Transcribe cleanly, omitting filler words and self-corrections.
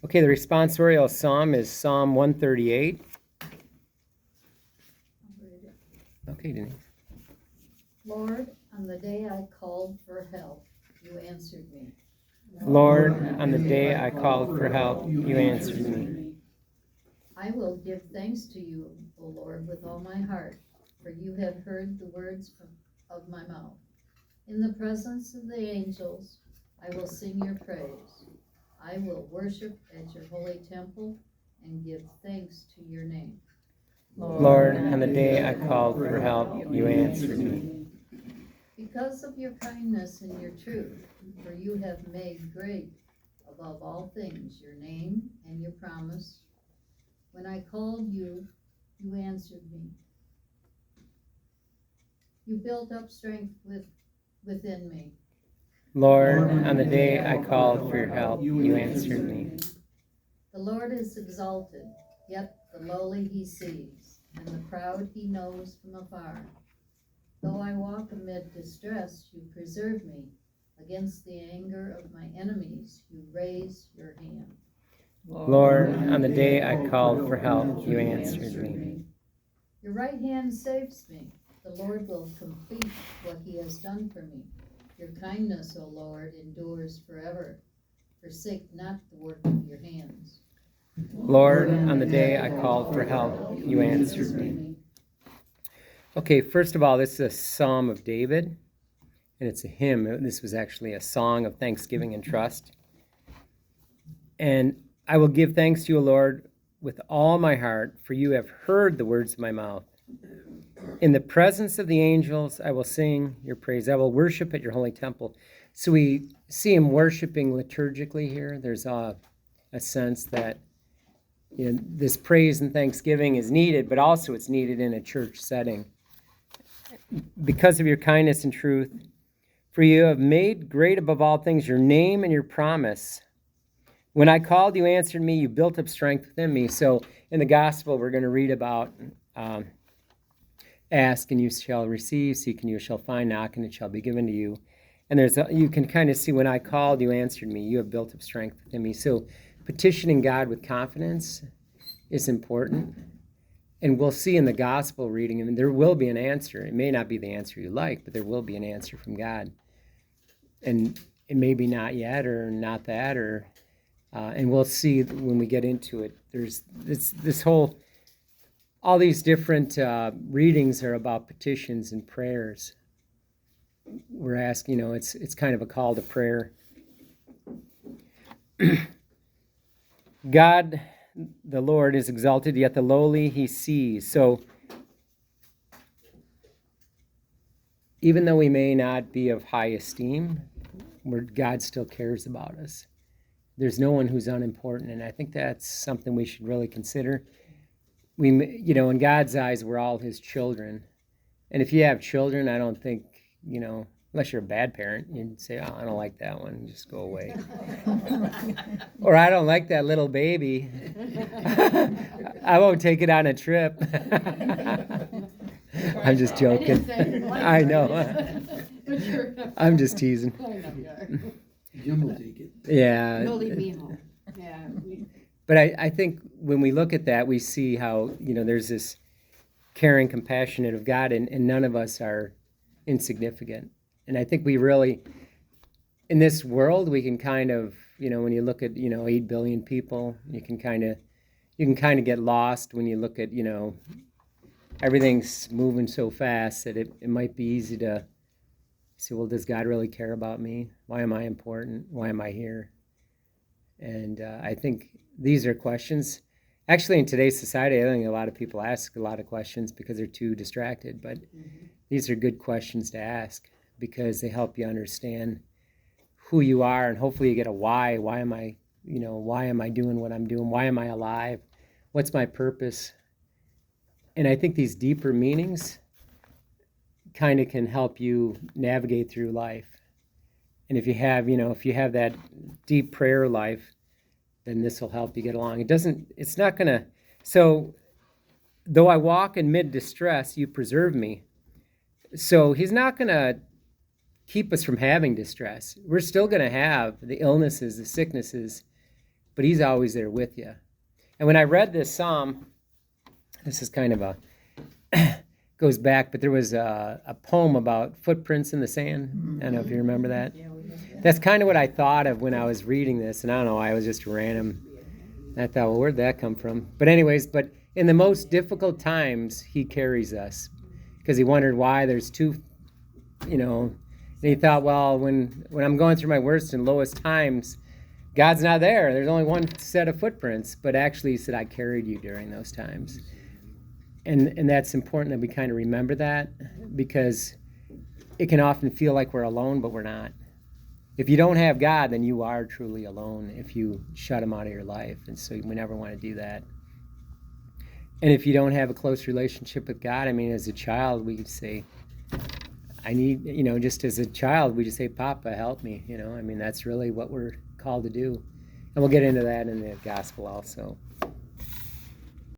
Okay, the responsorial psalm is Psalm 138. Okay, Denise. Lord, on the day I called for help, you answered me. Lord, on the day I called for help, you answered me. I will give thanks to you, O Lord, with all my heart, for you have heard the words of my mouth. In the presence of the angels, I will sing your praise. I will worship at your holy temple and give thanks to your name. Lord, on the day I called for help, you answered me. Because of your kindness and your truth, for you have made great above all things your name and your promise. When I called you, you answered me. You built up strength within me. Lord, on the day I called for your help, you answered me. The Lord is exalted, yet the lowly he sees, and the proud he knows from afar. Though I walk amid distress, you preserve me. Against the anger of my enemies, you raise your hand. Lord, on the day I called for help, you answered me. Your right hand saves me. The Lord will complete what he has done for me. Your kindness, O Lord, endures forever. Forsake not the work of your hands. Lord, on the day I called for help, you answered me. Okay, first of all, this is a Psalm of David, and it's a hymn. This was actually a song of thanksgiving and trust. And I will give thanks to you, Lord, with all my heart, for you have heard the words of my mouth. In the presence of the angels, I will sing your praise. I will worship at your holy temple. So we see him worshiping liturgically here. There's a sense that this praise and thanksgiving is needed, but also it's needed in a church setting. Because of your kindness and truth, for you have made great above all things your name and your promise. When I called, you answered me. You built up strength within me. So in the gospel, we're going to read about ask and you shall receive, seek and you shall find, knock and it shall be given to you. And you can kind of see when I called, you answered me. You have built up strength within me. So petitioning God with confidence is important. And we'll see in the gospel reading, I mean, there will be an answer. It may not be the answer you like, but there will be an answer from God. And it may be not yet or not that, or and we'll see when we get into it. There's this whole, all these different readings are about petitions and prayers. We're asking, it's kind of a call to prayer. God, the Lord, is exalted, yet the lowly he sees. So even though we may not be of high esteem, God still cares about us. There's no one who's unimportant, and I think that's something we should really consider. In God's eyes, we're all his children. And if you have children, I don't think, unless you're a bad parent, you'd say, oh, I don't like that one, just go away. Or I don't like that little baby. I won't take it on a trip. I'm just joking. I know. I'm just teasing. Jim will take it. Yeah. He'll leave me home. Yeah. But I think when we look at that, we see how, there's this caring, compassionate of God, and none of us are insignificant. And I think we really, in this world, we can kind of, when you look at, 8 billion people, you can kind of get lost when you look at, everything's moving so fast that it might be easy to say, well, does God really care about me? Why am I important? Why am I here? And I think these are questions. Actually, in today's society, I think a lot of people ask a lot of questions because they're too distracted. But these are good questions to ask because they help you understand who you are, and hopefully you get a why. Why am I doing what I'm doing? Why am I alive? What's my purpose? And I think these deeper meanings kind of can help you navigate through life. And if you have that deep prayer life, then this will help you get along. So though I walk in mid distress, you preserve me. So he's not going to keep us from having distress. We're still going to have the illnesses, the sicknesses, but he's always there with you. And when I read this psalm, this is kind of a goes back, but there was a poem about footprints in the sand. I don't know if you remember that. Yeah, we have that. That's kind of what I thought of when I was reading this, and I don't know, I was just random. I thought, well, where'd that come from? But anyways, but in the most difficult times, he carries us, because he wondered why there's two, you know, and he thought, well, when I'm going through my worst and lowest times, God's not there. There's only one set of footprints, but actually he said, I carried you during those times. And that's important that we kind of remember that, because it can often feel like we're alone, but we're not. If you don't have God, then you are truly alone if you shut him out of your life. And so we never want to do that. And if you don't have a close relationship with God, I mean, as a child, we could say, I need, you know, just as a child, we just say, Papa, help me. You know, I mean, that's really what we're called to do. And we'll get into that in the gospel also.